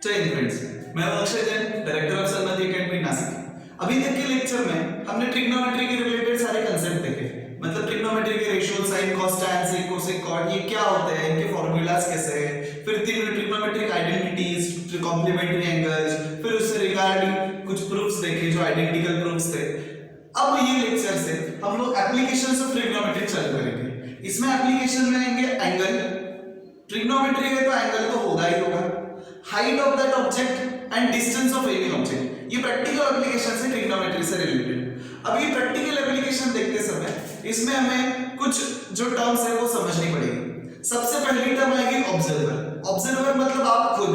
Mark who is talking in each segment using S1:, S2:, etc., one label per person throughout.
S1: जय हिंद फ्रेंड्स, मैं Akshay Jain, director of Sanmati academy Nashik. अभी तक के लेक्चर में हमने ट्रिग्नोमेट्री के रिलेटेड सारे कंसेप्ट देखे, मतलब ट्रिग्नोमेट्री के रेशियो, साइन, कॉस, टैन, सेक, कोसेक, कॉट ये क्या होते हैं, इनके फॉर्मूलाज कैसे हैं, फिर तीन ट्रिग्नोमेट्रिक आइडेंटिटीज, कॉम्प्लीमेंट्री एंगल्स, फिर उससे रिगार्डिंग कुछ प्रूफ्स देखे जो आइडेंटिकल प्रूफ्स थे। अब ये लेक्चर से हम लोग एप्लीकेशंस ऑफ ट्रिग्नोमेट्री चालू करेंगे। इसमें एप्लीकेशन में आएंगे एंगल, ट्रिग्नोमेट्री है तो एंगल तो होगा ही होगा, height of that object and distance of any object. ये प्रैक्टिकल एप्लीकेशन है ट्रिग्नोमेट्री से रिलेटेड। अब ये प्रैक्टिकल एप्लीकेशन देखते समय इसमें हमें कुछ जो टर्म्स है वो समझनी पड़ेगी। सबसे पहली टर्म आएगी ऑब्जर्वर। ऑब्जर्वर मतलब आप खुद,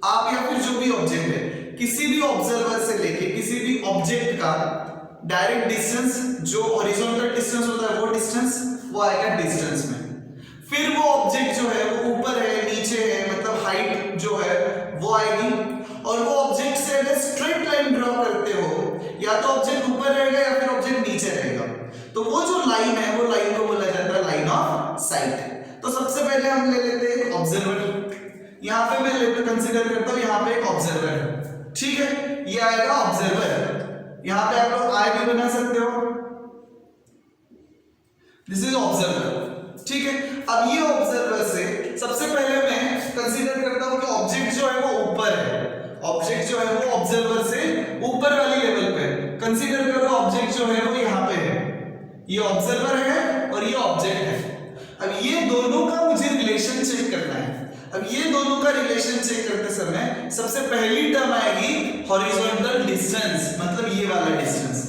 S1: आप या फिर जो भी ऑब्जेक्ट है, किसी भी ऑब्जर्वर से लेके किसी भी ऑब्जेक्ट का डायरेक्ट डिस्टेंस, जो हॉरिजॉन्टल डिस्टेंस होता है वो डिस्टेंस वो आएगा डिस्टेंस में। फिर वो ऑब्जेक्ट जो है वो ऊपर है, नीचे है, मतलब हाइट जो है वो आएगी। और वो ऑब्जेक्ट से अगर स्ट्रेट लाइन ड्रॉ करते हो, या तो ऑब्जेक्ट ऊपर रहेगा या फिर ऑब्जेक्ट नीचे रहेगा, तो वो जो लाइन है वो लाइन को बोला जाता है लाइन ऑफ साइट। तो सबसे पहले हम ले लेते हैं ऑब्जर्वर। यहाँ पे मैं लेकर कंसीडर करता हूँ, यहाँ पे एक ऑब्जर्वर है, ठीक है, ये आएगा ऑब्जर्वर। यहाँ पे आप लोग आई भी बना सकते हो, दिस इज ऑब्जर्वर, ठीक है। अब ये ऑब्जर्वर से सबसे पहले मैं कंसीडर करता हूं कि ऑब्जेक्ट जो है वो ऊपर है, ऑब्जेक्ट जो है वो ऑब्जर्वर से ऊपर वाली लेवल पे। कंसीडर करो ऑब्जेक्ट जो है वो यहाँ पे है, ये ऑब्जर्वर है और ये ऑब्जेक्ट है। अब ये दोनों का मुझे रिलेशन चेक करना है। अब ये दोनों का रिलेशन चेक करते समय सबसे पहली टर्म आएगी हॉरिजॉन्टल डिस्टेंस, मतलब ये वाला डिस्टेंस।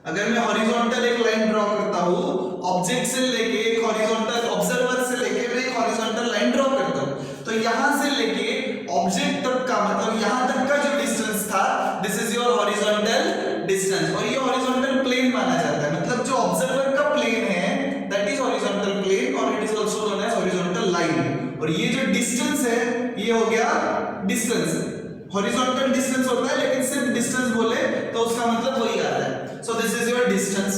S1: अगर मैं हॉरिजॉन्टल एक लाइन ड्रॉ करता हूं, ऑब्जेक्ट से लेके एक हॉरिजॉन्टल, ऑब्जर्वर से लेके मैं एक हॉरिजॉन्टल लाइन ड्रॉ करता हूं, तो यहां से लेके ऑब्जेक्ट तक का, मतलब यहां तक का जो डिस्टेंस था, this is your horizontal distance. और ये हॉरिजॉन्टल प्लेन माना जाता है, मतलब जो ऑब्जर्वर का प्लेन है दैट इज हॉरिजॉन्टल प्लेन, और it is also known as horizontal line. और ये जो डिस्टेंस है ये हो गया डिस्टेंस। हॉरिजॉन्टल डिस्टेंस होता है, लेकिन सिर्फ डिस्टेंस बोले तो उसका मतलब वही आता है। So this is your distance।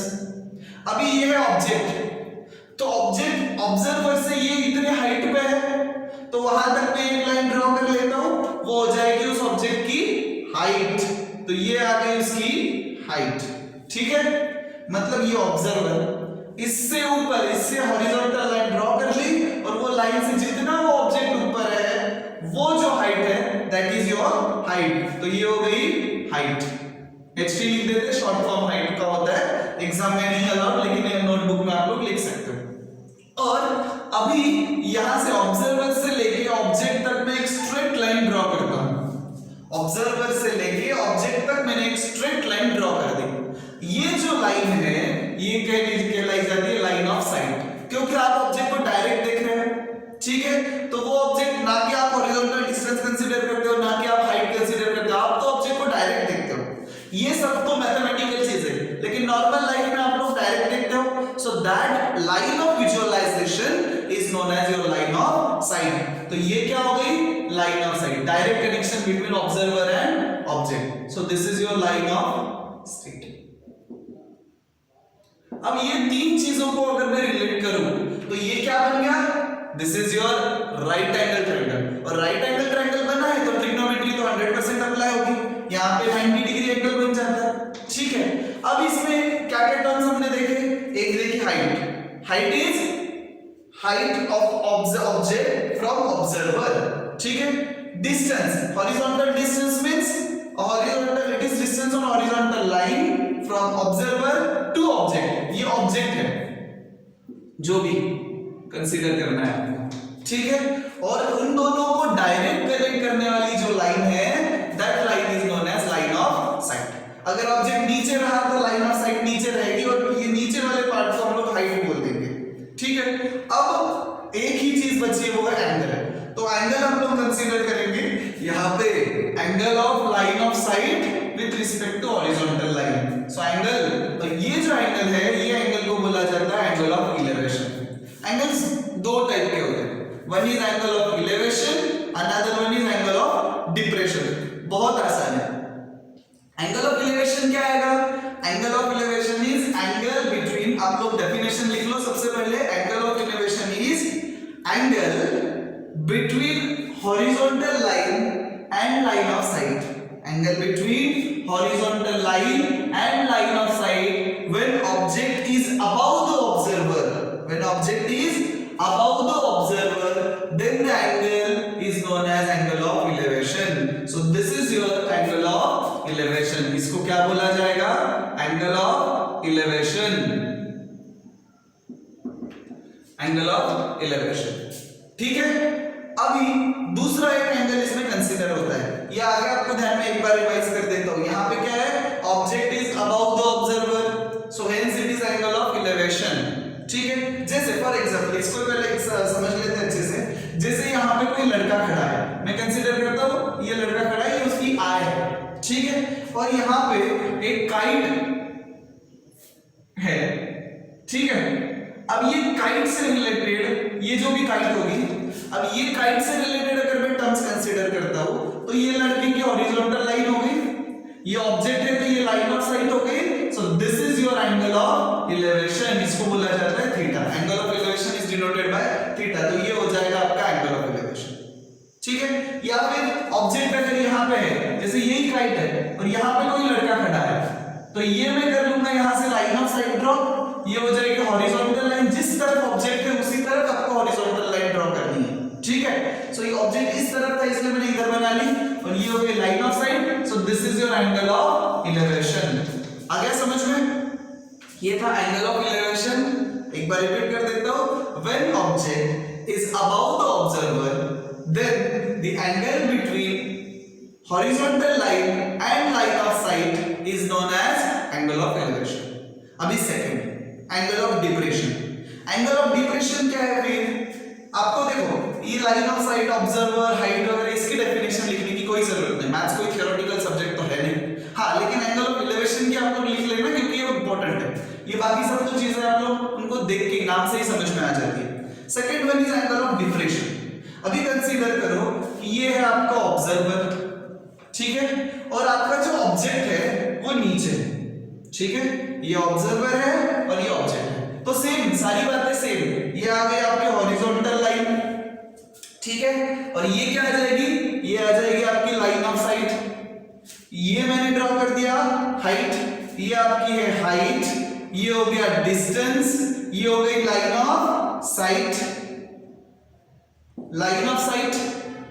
S1: अभी ये है ऑब्जेक्ट, तो ऑब्जेक्ट ऑब्जर्वर से ये इतने हाइट पे है, तो वहां तक मैं एक लाइन ड्रॉ कर लेता हूं, वो हो जाएगी उस ऑब्जेक्ट की हाइट। तो ये आ गई उसकी हाइट, ठीक है। मतलब ये ऑब्जर्वर इससे ऊपर, इससे हॉरिजॉन्टल लाइन ड्रॉ कर ली, और वो लाइन से जितना वो ऑब्जेक्ट ऊपर है वो जो हाइट है दैट इज योर हाइट। तो ये हो गई हाइट। HT लिख देते, शॉर्ट फॉर्म हाइट का होता है, एग्जाम में नहीं अलाउड, लेकिन नोटबुक में आप लोग लिख सकते हो। और अभी यहां से ऑब्जर्वर से लेके ऑब्जेक्ट तक मैं एक स्ट्रेट लाइन ड्रॉ करता हूं। ऑब्जर्वर से लेके ऑब्जेक्ट तक मैंने एक स्ट्रेट लाइन ड्रॉ कर दी। ये जो लाइन है ये कहलाई जाती है लाइन ऑफ साइट, क्योंकि आप ऑब्जेक्ट को डायरेक्ट देख रहे हैं, ठीक है। तो वो ऑब्जेक्ट, ना कि आप हॉरिजॉन्टल डिस्टेंस कंसीडर करते हो, ना कि आप हाइट कंसीडर करते हो, आप तो ऑब्जेक्ट को डायरेक्ट देखते हो। ये सब तो मैथमेटिकल चीज है, लेकिन नॉर्मल लाइफ में आप लोग डायरेक्ट देखते हो। So that line of visualisation is known as your line of sight. तो ये क्या हो गई? Line of sight, direct connection between observer and object. So this is your line of sight. अब ये तीन चीजों को अगर मैं रिलेट करूं तो ये क्या बन गया? This is your right angle triangle. और राइट एंगल ट्रायंगल बना है तो ट्रिग्नोमेट्री तो 100% अप्लाई होगी, यहाँ पे 90 डिग्री एंगल बन जाता है, ठीक है। अब इसमें क्या क्या टर्म्स हमने देखे? एक देखिए height. Height is height of object from observer, ठीक है। Distance, horizontal distance means horizontal, it is distance on horizontal line from observer to object. ये ऑब्जेक्ट है जो भी कंसीडर करना है आपको, ठीक है। और उन दोनों को डायरेक्ट कनेक्ट करने वाली जो लाइन है that line is known as line of sight. अगर ऑब्जेक्ट नीचे रहा तो लाइन ऑफ साइट नीचे रहेगी, और ये नीचे वाले पार्ट को हम लोग हाइट बोल देंगे, ठीक है। अब एक ही चीज बची है, वो है एंगल। तो एंगल हम लोग कंसीडर करेंगे यहाँ पे angle of line of sight with respect to horizontal line. So angle, तो ये जो एंगल है ये एंगल को बोला जाता है एंगल ऑफ इलेवेशन। एंगल्स दो टाइप के होते हैं, one is angle of elevation, another one is angle of depression. बहुत आसान है। एंगल ऑफ इलेवेशन क्या आएगा? Angle of elevation is angle between, आप लोग डेफिनेशन लिख लो सबसे पहले। Angle of elevation is angle between horizontal line and line of sight. Angle between horizontal line and line of sight when object is above the observer. When object is above the observer, then the angle is known as angle of elevation. So this is your angle of elevation. इसको क्या बोला जाएगा? Angle of elevation. Angle of elevation. ठीक है? अभी दूसरा एक angle इसमें कंसीडर होता है, ये आगे आपको ध्यान में एक बार रिवाइज कर देता हूं। यहाँ पे क्या है? Object is above the observer, so hence it is angle of elevation. ठीक है, जैसे फॉर एग्जांपल इसको पहले समझ लेते हैं अच्छे से। जैसे यहाँ पे कोई लड़का खड़ा है, मैं कंसीडर करता हूँ ये लड़का खड़ा है, ये उसकी आई है, ठीक है, और यहाँ पे एक काइट है, ठीक है। अब ये काइट से रिलेटेड, ये जो भी काइट होगी, अब ये काइट से रिलेटेड अगर मैं टर्म्स कंसीडर करता हूं तो ये लड़के की हॉरिजॉन्टल लाइन हो गई, ये ऑब्जेक्ट है तो ये लाइन ऑफ साइट हो गई। सो this is your angle of elevation, इसको बोला जाता है theta. Angle of elevation is denoted by theta, तो ये हो जाएगा आपका एंगल ऑफ इलेवेशन, ठीक है। या फिर ऑब्जेक्ट अगर यहाँ पे है, जैसे यही काइट है और यहाँ पे कोई लड़का खड़ा है, तो ये मैं कर लूंगा यहाँ से लाइन ऑफ साइट ड्रॉ, ये हो जाएगी हॉरिजॉन्टल लाइन। जिस तरफ ऑब्जेक्ट है उसी तरफ आपको हॉरिजॉन्टल लाइन ड्रॉ करनी है, ठीक है। सो ये ऑब्जेक्ट इस तरफ था इसलिए मैंने इधर बना ली, और ये हो गई line of sight. So this is your angle of elevation. आ गया समझ में? ये था एंगल ऑफ इलेवेशन। एक बार रिपीट कर देता हूं। When object is above the observer, then the angle between horizontal line and line of sight is known as angle of elevation. अभी second, angle of depression. Angle of depression क्या है फिर? आपको देखो, ये line of site, observer, height वगैरह इसकी definition लिखने की कोई जरूरत नहीं, मैथ्स कोई थ्योरेटिकल सब्जेक्ट तो है नहीं। हाँ, लेकिन एंगल ऑफ इलेवेशन की आपको लिख लेना क्योंकि ये इंपॉर्टेंट है। ये बाकी सब तो चीजें आप लोग उनको देख के नाम से ही समझ में आ जाती है। Second one is angle of depression. अभी कंसीडर करो कि ये है आपका ऑब्जर्वर, ठीक है, और आपका जो ऑब्जेक्ट है वो नीचे है, ठीक है। ये ऑब्जर्वर है और ये ऑब्जेक्ट है, तो सेम सारी बातें सेम। ये आ गई आपकी हॉरिजॉन्टल लाइन, ठीक है, और ये क्या आ जाएगी? ये आ जाएगी आपकी लाइन ऑफ साइट। ये मैंने ड्रॉ कर दिया हाइट, ये आपकी है हाइट, ये हो गया डिस्टेंस, ये हो गई line of sight, line of sight,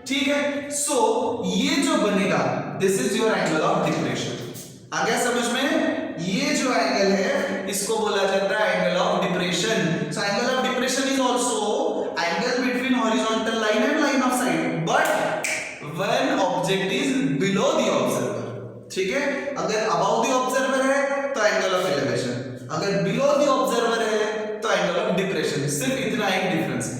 S1: ठीक है। सो ये जो बनेगा, this is your angle of depression. आ गया समझ में? ये जो एंगल है इसको बोला जाता है angle of depression. So angle of depression is also angle between horizontal line and line of site, but when object is below the observer, ठीक है। अगर अबव द ऑब्जर्वर है तो एंगल ऑफ एलिवेशन, अगर बिलो द ऑब्जर्वर है तो angle of depression. सिर्फ इतना एक डिफरेंस है,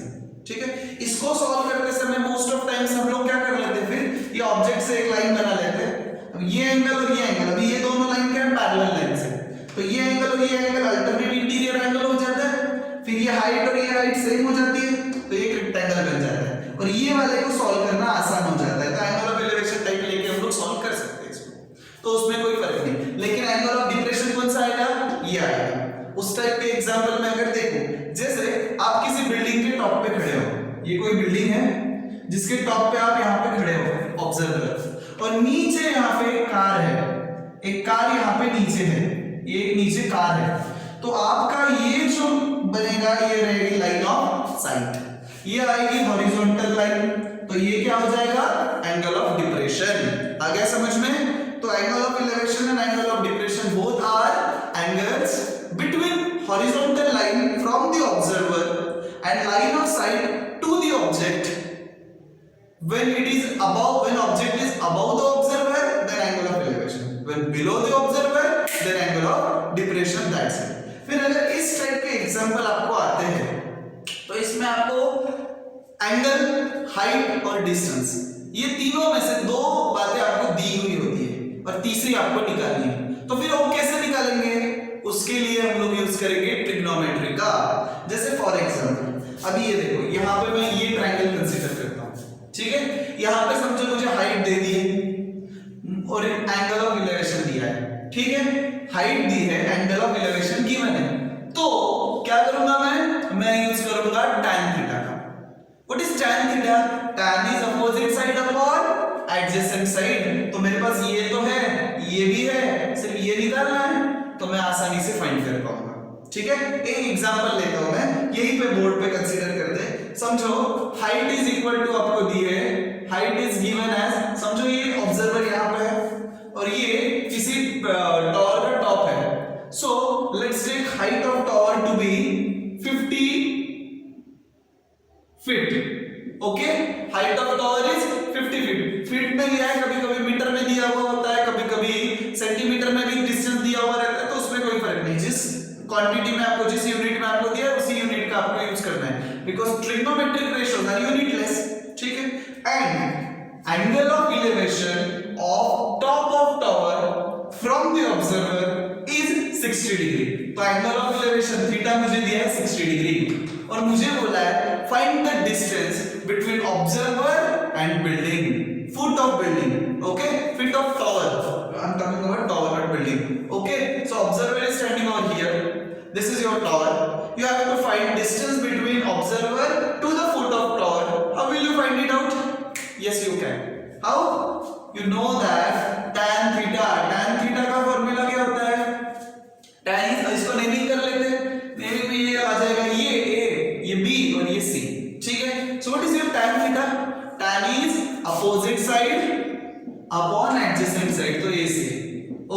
S1: ठीक है। इसको सॉल्व करते समय मोस्ट ऑफ टाइम्स हम लोग क्या कर लेते हैं, फिर ये ऑब्जेक्ट से एक लाइन बना लेते हैं। अब ये एंगल और ये एंगल, अभी ये दोनों लाइन क्या है? पैरेलल लाइन से, तो ये एंगल और ये एंगल अल्टरनेट इंटीरियर एंगल हो जाता है। फिर ये हाइट और ये हाइट सेम हो जाती है, तो ये रेक्टेंगल बन जाता है, और ये वाले को सॉल्व करना आसान हो जाता है। तो एंगल ऑफ एलिवेशन टाइप लेके हम लोग सॉल्व कर सकते हैं इसको, तो उसमें कोई फर्क नहीं। लेकिन एंगल ऑफ डिप्रेशन कौन सा आएगा? ये आएगा। उस टाइप के एग्जांपल में अगर देखो, जैसे आप किसी बिल्डिंग के टॉप पे खड़े हो, ये कोई बिल्डिंग है जिसके टॉप पे आप यहाँ पे खड़े हो ऑब्जर्वर, और नीचे यहाँ पे एक कार है, एक कार यहाँ पे नीचे है, ये एक नीचे कार है, तो आपका ये जो बनेगा ये रहेगी लाइन ऑफ साइट, ये आएगी हॉरिजॉन्टल लाइन, तो ये क्या हो जाएगा? Angle of depression. आ गया समझ में? तो angle of elevation and angle of depression both are angles between horizontal line from the observer and line of sight to the object. When it is above, when object is above the observer, then angle of elevation. When below the observer, then angle of depression. That's it. फिर अगर इस type के example आपको आते हैं, तो इसमें आपको एंगल, हाइट और डिस्टेंस, ये तीनों में से दो बातें आपको दी हुई होती है और तीसरी आपको निकालनी है। तो फिर वो कैसे निकालेंगे? उसके लिए हम लोग यूज करेंगे ट्रिग्नोमेट्री का। जैसे फॉर एग्जांपल अभी ये देखो, यहाँ पे मैं ये ट्रायंगल कंसीडर करता हूँ, ठीक है। यहाँ पे समझो मुझे हाइट दे दी है और एंगल ऑफ इलेवेशन दिया है, ठीक है। हाइट दी है, एंगल ऑफ इलेवेशन की मैंने, तो क्या करूंगा मैं यूज करूंगा tan थीटा का। What is tan theta? tan is opposite side upon adjacent side, तो मेरे पास ये तो है, ये भी है, सिर्फ ये निकालना है, तो मैं आसानी से फाइंड कर पाऊंगा। ठीक है, एक एग्जांपल लेता हूं मैं, यही पे बोर्ड पे कंसीडर करते हैं। समझो हाइट इज इक्वल टू, आपको दी है हाइट इज गिवन एज, समझो ये ऑब्जर्वर यहां पे है और ये किसी टावर का टॉप है। So let's take height of tower to be 50 feet. Okay, height of tower is 50 feet. Feet में लिया है, कभी कभी मीटर में दिया हुआ होता है, कभी कभी सेंटीमीटर में भी डिस्टेंस दिया हुआ रहता है, तो उसमें कोई फर्क नहीं, जिस क्वांटिटी में आपको, जिस यूनिट में आपको दिया है उसी यूनिट का आपको यूज करना है, because trigonometric ratios are unitless. ठीक है, and angle of elevation of top of tower from the observer is 60 degree. तो एंगल ऑफ एलिवेशन थीटा मुझे दिया है 60 डिग्री और मुझे बोला है find the distance between observer and building, foot of building. Okay, feet of tower, I'm talking about tower not building. Okay, so observer is standing over here, this is your tower, you have to find distance between observer to the foot of tower. How will you find it out? Yes, you can. How? You know that tan theta का formula क्या होता है? tan is, इसको naming कर लेते हैं, naming में ये आ जाएगा, ये a, ये b और ये c. ठीक है, so what is your tan theta? tan is opposite side upon adjacent side, तो AC.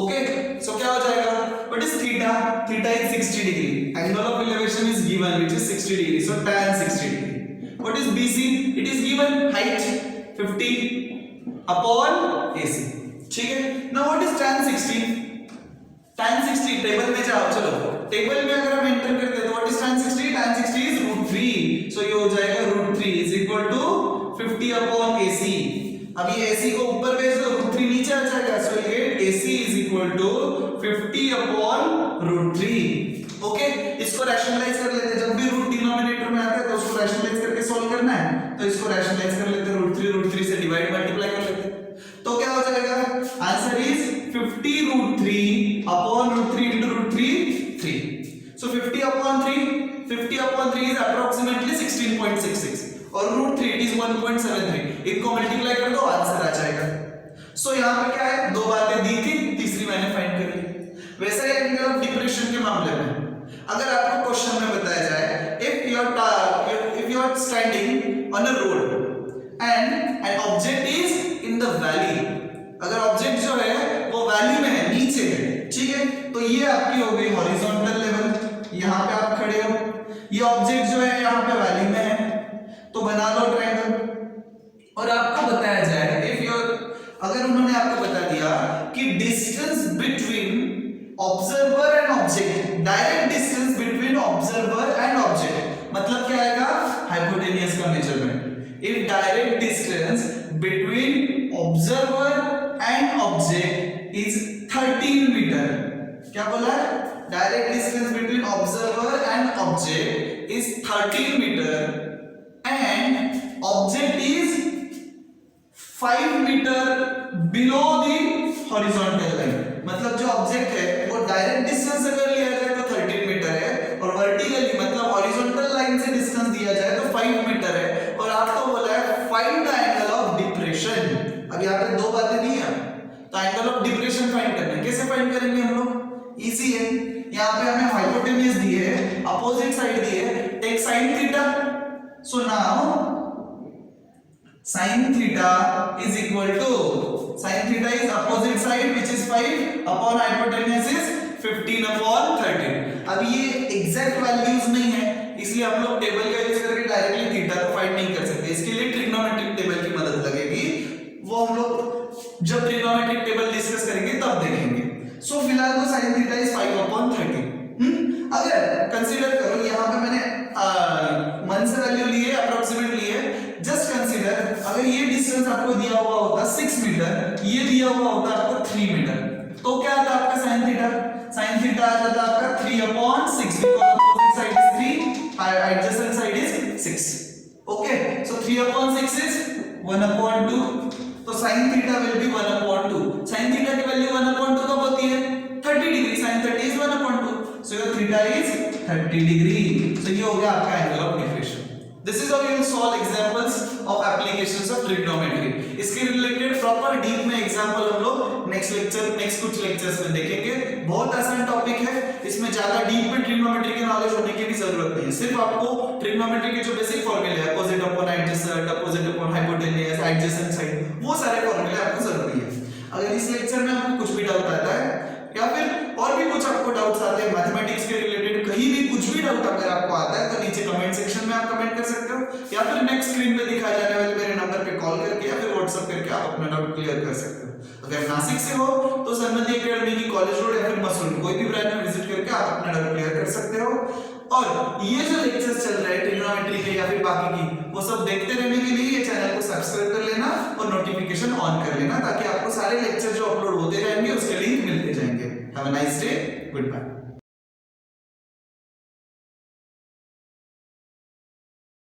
S1: Okay, so क्या हो जाएगा? What is theta? Theta is 60 degree. Angle of elevation is given, which is 60 degree. So tan 60 degree. What is BC? It is given height 50 upon AC. ठीक है? Now what is tan 60? tan 60 table में जाओ, चलो table में अगर हम enter करते हैं तो what is tan 60? tan 60 is √3. So ये हो जाएगा √3 is equal to 50 upon AC. अब ये AC को ऊपर भेज दो, √3 नीचे आ जाएगा, so you get AC is equal to 50 upon √3. Okay, इसको रैशनलाइज कर लेते हैं, जब भी रूट डिनोमिनेटर में आता है तो उसको रैशनलाइज करके सॉल्व करना है, तो इसको रैशनलाइज कर लेते हैं, √3 से डिवाइड मल्टीप्लाई कर लेते हैं, तो क्या हो जाएगा? Answer is 50 √3 upon √3 into √3 3. So 50 upon 3 is approximately 16.66 और √3 it is 1.73. इनको मल्टीप्लाई कर दो, आंसर आ जाएगा। सो यहाँ पे क्या है, दो बातें दी थी, तीसरी मैंने फाइंड कर ली। वैसे ही एंगल ऑफ डिप्रेशन के मामले में अगर आपको क्वेश्चन में बताया जाए, if you are standing on a road and an object is in the valley, अगर ऑब्जेक्ट जो है वो वैली में है, नीचे है, ठीक है, तो ये आपकी हो गई हॉरिजॉन्टल लेवल, यहाँ पे आप खड़े हो, ये ऑब्जेक्ट जो है यहाँ पे वैली में है, तो बना लो ट्रायंगल। और आपको बताया जाए, अगर उन्होंने आपको बता दिया कि distance between observer and object, direct distance between observer and object, मतलब क्या आएगा? हाइपोटेन्यूज का measurement. If direct distance between observer and object is 13 meter, क्या बोला है? Direct distance between observer and object is 13 meter and object is 5 meter below the horizontal line. मतलब जो object है वो डायरेक्ट डिस्टेंस अगर लिया जाए तो 13 मीटर है, और वर्टिकली मतलब हॉरिजॉन्टल लाइन से डिस्टेंस दिया जाए तो 5 मीटर है, और आपको बोला है find the angle of depression. अब यहाँ पे दो बातें दी हैं, तो एंगल ऑफ डिप्रेशन फाइंड करना है, कैसे फाइंड करेंगे हम लोग? इजी है, यहाँ पे हमें हाइपोटेन्यूज दी है, अपोजिट साइड दी है, take sine theta. So now sin theta is equal to, sin theta is opposite side which is 5 upon hypotenuse is 15 upon 13. अब ये एग्जैक्ट वैल्यूज नहीं है, इसलिए हम लोग टेबल का यूज करके डायरेक्टली थीटा तो फाइंड नहीं कर सकते, इसके लिए ट्रिग्नोमेट्रिक टेबल की मदद लगेगी, वो हम लोग जब ट्रिग्नोमेट्रिक टेबल डिस्कस करेंगे तब देखेंगे। सो फिलहाल तो sin theta is 5 upon 13। अगर कंसीडर करो, यहाँ पे मैंने मन से वैल्यू ली है, अप्रोक्सीमेट ली है, जस्ट कंसीडर अगर ये डिस्टेंस आपको दिया हुआ होता 6 मीटर, ये दिया हुआ होता आपको 3 मीटर, तो क्या आता आपका sin थीटा? sin थीटा आ जाता आपका 3 upon 6, because opposite side is 3, adjacent side is 6. Okay, so 3 upon 6 is 1 upon 2, तो sin theta will be 1 upon 2. sin theta की वैल्यू 1 upon 2 कब होती है? 30 degree, sin 30 is 1 upon 2, so your theta is 30 degree. so ये हो गया आपका angle of depression. This is how you will solve examples of applications of trigonometry. इसके related proper deep में एग्जांपल हम लोग नेक्स्ट कुछ लेक्चर्स में देखेंगे। बहुत आसान टॉपिक है, इसमें ज्यादा डीप में ट्रिग्नोमेट्री के नॉलेज होने की भी जरूरत नहीं है। सिर्फ आपको ट्रिग्नोमेट्री के जो बेसिक फॉर्मूले हैं, opposite upon adjacent, opposite upon hypotenuse, adjacent side, वो सारे फॉर्मूले आपको जरूरी है। अगर इस लेक्चर में आपको कुछ भी डाउट आता है या फिर और भी कुछ आपको डाउट्स आते हैं मैथमेटिक्स के रिलेटेड, कहीं भी कुछ भी डाउट अगर आपको आता है तो नीचे कमेंट सेक्शन में आप कमेंट कर सकते हो या फिर नेक्स्ट स्क्रीन पे दिखाए जाने वाले मेरे नंबर पे कॉल करके या फिर व्हाट्सएप करके आप अपना डाउट क्लियर कर सकते हो। अगर नासिक से हो तो सन्मति एकेडमी की कॉलेज रोड या फिर मसूर कोई भी ब्रांच में विजिट करके आप अपना डाउट क्लियर कर सकते हो। और ये जो लेक्चर्स चल रहे हैं ट्रिग्नोमेट्री के या फिर बाकी की, वो सब देखते रहने के लिए ये चैनल को सब्सक्राइब कर लेना और नोटिफिकेशन ऑन कर लेना, ताकि आपको सारे लेक्चर जो अपलोड होते रहेंगे उसके लिंक मिलते जाएंगे। Have a nice day, good bye.